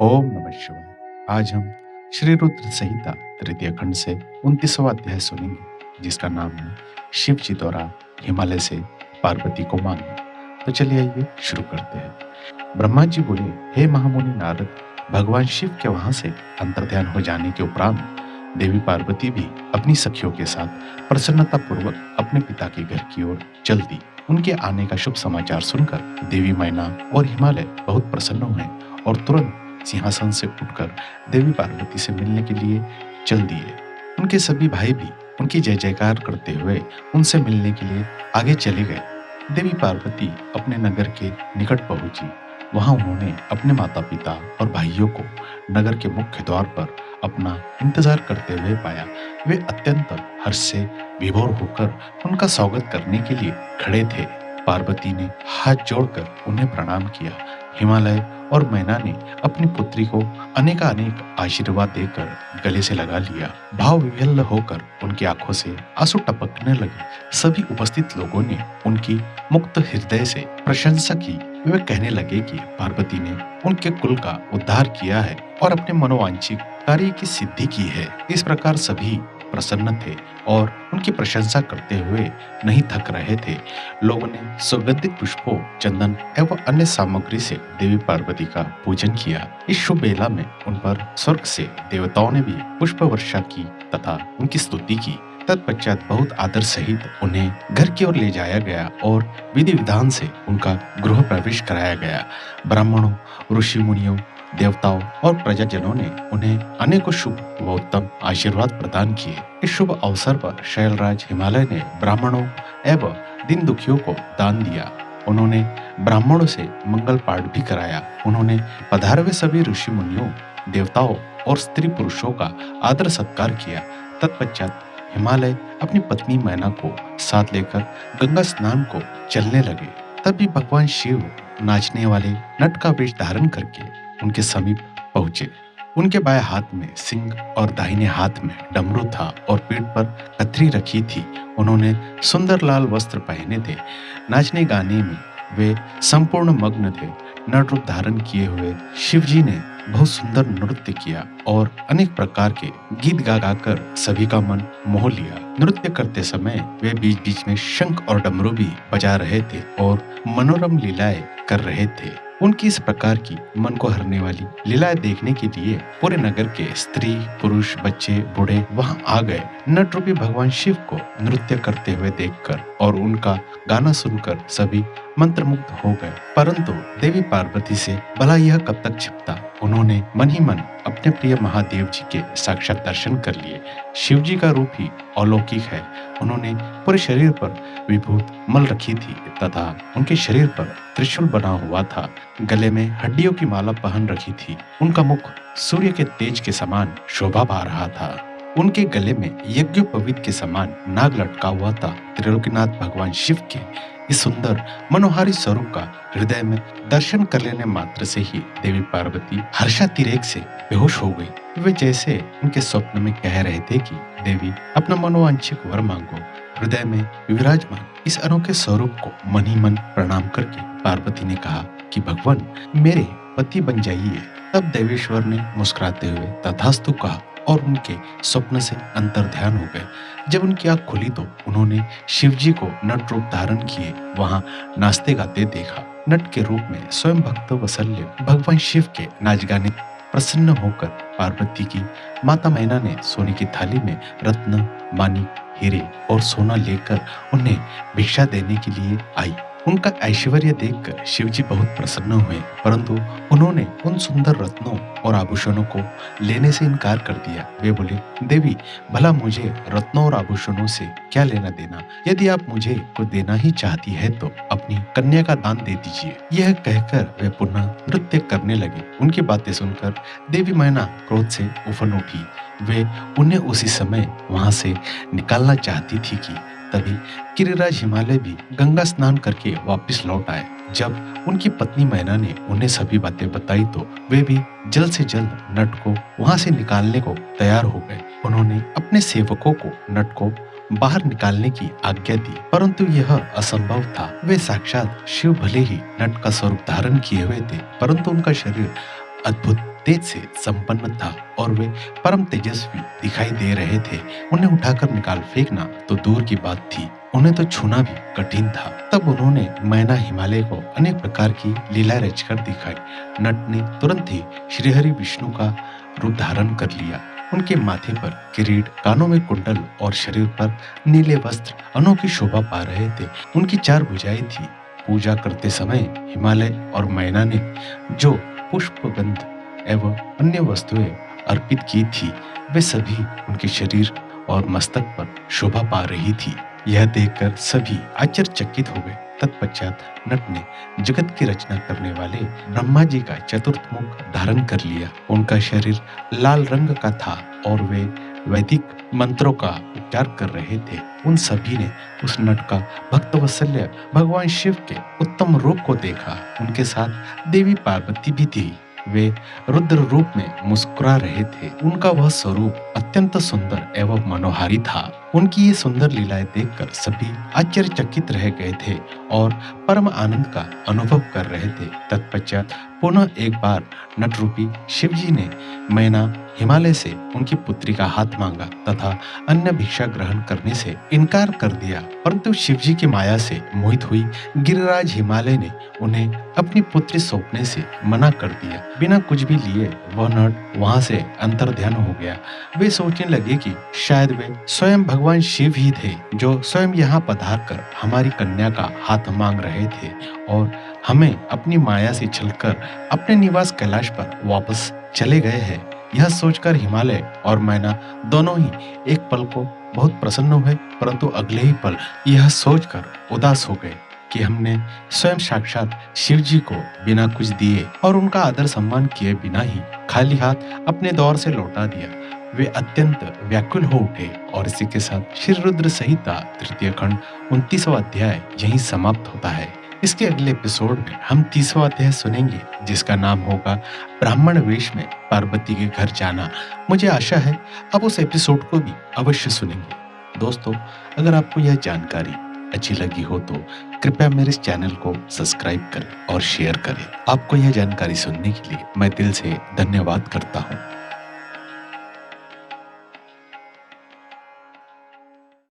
ओम नमः शिवाय। आज हम श्री रुद्र संहिता तृतीय खंड से 29वां अध्याय सुनेंगे, जिसका नाम है शिव जी द्वारा हिमालय से पार्वती को मांगना। तो चलिए आइए शुरू करते हैं। ब्रह्मा जी बोले, हे महामुनि नारद, भगवान शिव के वहां से अंतर्ध्यान हो जाने के उपरांत देवी पार्वती भी अपनी सखियों के साथ प्रसन्नता पूर्वक अपने पिता के घर की ओर चल दी। उनके आने का शुभ समाचार सुनकर देवी मैना और हिमालय बहुत प्रसन्न हुए और तुरंत सिंहासन से उठकर देवी पार्वती से मिलने के लिए चल दिए। उनके सभी भाई भी उनकी जय जयकार करते हुए उनसे मिलने के लिए आगे चले गए। देवी पार्वती अपने नगर के निकट पहुंची। वहां उन्होंने अपने माता पिता और भाइयों को नगर के मुख्य द्वार पर अपना इंतजार करते हुए पाया। वे अत्यंत हर्ष से विभोर होकर उनका स्वागत करने के लिए खड़े थे। पार्वती ने हाथ जोड़कर उन्हें प्रणाम किया। हिमालय और मैना ने अपनी पुत्री को अनेकानेक आशीर्वाद देकर गले से लगा लिया। भाव विह्वल होकर उनकी आंखों से आंसू टपकने लगे। सभी उपस्थित लोगों ने उनकी मुक्त हृदय से प्रशंसा की। वे कहने लगे कि पार्वती ने उनके कुल का उद्धार किया है और अपने मनोवांछित कार्य की सिद्धि की है। इस प्रकार सभी प्रसन्न थे और उनकी प्रशंसा करते हुए नहीं थक रहे थे। लोगों ने सुगंधित पुष्पों, चंदन एवं अन्य सामग्री से देवी पार्वती का पूजन किया। इस शुभ बेला में उन पर स्वर्ग से देवताओं ने भी पुष्प वर्षा की तथा उनकी स्तुति की। तत्पश्चात बहुत आदर सहित उन्हें घर की ओर ले जाया गया और विधि विधान से उनका गृह प्रवेश कराया गया। ब्राह्मणों, ऋषि मुनियों, देवताओं और प्रजाजनों ने उन्हें अनेकों शुभ व उत्तम आशीर्वाद प्रदान किए। इस शुभ अवसर पर शैलराज हिमालय ने ब्राह्मणों एवं दीन दुखियों को दान दिया। उन्होंने ब्राह्मणों से मंगल पाठ भी कराया। उन्होंने पधारे सभी ऋषि मुनियों, देवताओं और स्त्री पुरुषों का आदर सत्कार किया। तत्पश्चात हिमालय अपनी पत्नी मैना को साथ लेकर गंगा स्नान को चलने लगे। तभी भगवान शिव नाचने वाले नट का वेश धारण करके उनके समीप पहुंचे। उनके बाएं हाथ में सिंह और दाहिने हाथ में डमरू था और पीठ पर कतरी रखी थी। उन्होंने सुंदर लाल वस्त्र पहने थे। नाचने गाने में वे संपूर्ण मग्न थे। नट रूप धारण किए हुए शिव जी ने बहुत सुंदर नृत्य किया और अनेक प्रकार के गीत गा गाकर सभी का मन मोह लिया। नृत्य करते समय वे बीच बीच में शंख और डमरू भी बजा रहे थे और मनोरम लीलाएं कर रहे थे। उनकी इस प्रकार की मन को हरने वाली लीलाएं देखने के लिए पूरे नगर के स्त्री, पुरुष, बच्चे, बूढ़े वहां आ गए। नट रूपी भगवान शिव को नृत्य करते हुए देखकर और उनका गाना सुनकर सभी मंत्रमुग्ध हो गए। परंतु देवी पार्वती से भला यह कब तक छिपता। उन्होंने मन ही मन अपने प्रिय महादेव जी के साक्षात दर्शन कर लिए। शिव जी का रूप ही अलौकिक है। उन्होंने पूरे शरीर पर विभूत मल रखी थी तथा उनके शरीर पर त्रिशूल बना हुआ था। गले में हड्डियों की माला पहन रखी थी। उनका मुख सूर्य के तेज के समान शोभा पा रहा था। उनके गले में यज्ञोपवीत के समान नाग लटका हुआ था। त्रिलोकीनाथ भगवान शिव के इस सुंदर मनोहारी स्वरूप का हृदय में दर्शन कर लेने मात्र से ही देवी पार्वती हर्षातिरेक से बेहोश हो गई। वे जैसे उनके स्वप्न में कह रहे थे कि देवी अपना मनोवांछित वर मांगो। हृदय में विराजमान इस अनोखे स्वरूप को मन ही मन प्रणाम करके पार्वती ने कहा कि भगवान मेरे पति बन जाइए। तब देवेश्वर ने मुस्कुराते हुए तथास्तु कहा और उनके स्वप्न से अंतर्ध्यान हो गए। जब उनकी आंख खुली तो उन्होंने शिवजी को नट रूप धारण किए वहां नाचते गाते देखा। नट के रूप में स्वयं भक्त वत्सल्य भगवान शिव के नाच गाने प्रसन्न होकर पार्वती की माता मैना ने सोने की थाली में रत्न, माणिक, हीरे और सोना लेकर उन्हें भिक्षा देने के लिए आई। उनका ऐश्वर्य देखकर शिवजी बहुत प्रसन्न हुए, परंतु उन्होंने उन सुंदर रत्नों और आभूषणों को लेने से इनकार कर दिया। वे बोले, देवी भला मुझे रत्नों और आभूषणों से क्या लेना देना। यदि आप मुझे कुछ देना ही चाहती है तो अपनी कन्या का दान दे दीजिए। यह कहकर वे पुनः नृत्य करने लगे। उनकी बातें सुनकर देवी मैना क्रोध से उफन उठी। वे उन्हें उसी समय वहां से निकालना चाहती थी कि तभी गिरिराज हिमालय भी गंगा स्नान करके वापस लौट आए। जब उनकी पत्नी मैना ने उन्हें सभी बातें बताई तो वे भी जल्द से जल्द नट को वहां से निकालने को तैयार हो गए। उन्होंने अपने सेवकों को नट को बाहर निकालने की आज्ञा दी, परंतु यह असंभव था। वे साक्षात शिव भले ही नट का स्वरूप धारण किए हुए थे, परंतु उनका शरीर अद्भुत तेज से संपन्न था और वे परम तेजस्वी दिखाई दे रहे थे। उन्हें उठाकर निकाल फेंकना तो दूर की बात थी, उन्हें तो छूना भी कठिन था। तब उन्होंने मैना हिमालय को अनेक प्रकार की लीला रचकर दिखाई। नट ने तुरंत ही श्रीहरि विष्णु का रूप धारण कर लिया। उनके माथे पर किरीट, कानों में कुंडल और शरीर पर नीले वस्त्र अनोखी शोभा पा रहे थे। उनकी 4 भुजाएं थी। पूजा करते समय हिमालय और मैना ने जो पुष्पगंध एवं अन्य वस्तुएं अर्पित की थी, वे सभी उनके शरीर और मस्तक पर शोभा पा रही थी। यह देखकर सभी आश्चर्यचकित हो गए। तत्पश्चात नट ने जगत की रचना करने वाले ब्रह्मा जी का चतुर्थ मुख धारण कर लिया। उनका शरीर लाल रंग का था और वे वैदिक मंत्रों का उच्चार कर रहे थे। उन सभी ने उस नट का भक्तवत्सल्य भगवान शिव के उत्तम रूप को देखा। उनके साथ देवी पार्वती भी थी। वे रुद्र रूप में मुस्कुरा रहे थे। उनका वह स्वरूप अत्यंत सुंदर एवं मनोहारी था। उनकी ये सुंदर लीलाएं देखकर सभी आश्चर्यचकित रह गए थे और परम आनंद का अनुभव कर रहे थे। तत्पश्चात पुनः एक बार नट रूपी शिवजी ने मैना हिमालय से उनकी पुत्री का हाथ मांगा तथा अन्य भिक्षा ग्रहण करने से इनकार कर दिया। परंतु शिवजी की माया से मोहित हुई गिरिराज हिमालय ने उन्हें अपनी पुत्री सौंपने से मना कर दिया। बिना कुछ भी लिए वह नट वहां से अंतर्ध्यान हो गया। वे सोचने लगे कि शायद वे स्वयं भगवान शिव ही थे जो स्वयं यहाँ पधार कर हमारी कन्या का हाथ मांग रहे थे और हमें अपनी माया से छलकर अपने निवास कैलाश पर वापस चले गए हैं। यह सोचकर हिमालय और मैना दोनों ही एक पल को बहुत प्रसन्न हुए, परंतु अगले ही पल यह सोचकर उदास हो गए कि हमने स्वयं साक्षात शिव जी को बिना कुछ दिए और उनका आदर सम्मान किए बिना ही खाली हाथ अपने दौर से लौटा दिया। वे अत्यंत व्याकुल हो उठे और इसी के साथ श्री रुद्र संहिता तृतीय खंड 29वां अध्याय यहीं समाप्त होता है। इसके अगले एपिसोड में हम 30वां अध्याय सुनेंगे जिसका नाम होगा ब्राह्मण वेश में पार्वती के घर जाना। मुझे आशा है आप उस एपिसोड को भी अवश्य सुनेंगे। दोस्तों, अगर आपको यह जानकारी अच्छी लगी हो तो कृपया मेरे इस चैनल को सब्सक्राइब करें और शेयर करें। आपको यह जानकारी सुनने के लिए मैं दिल से धन्यवाद करता हूँ।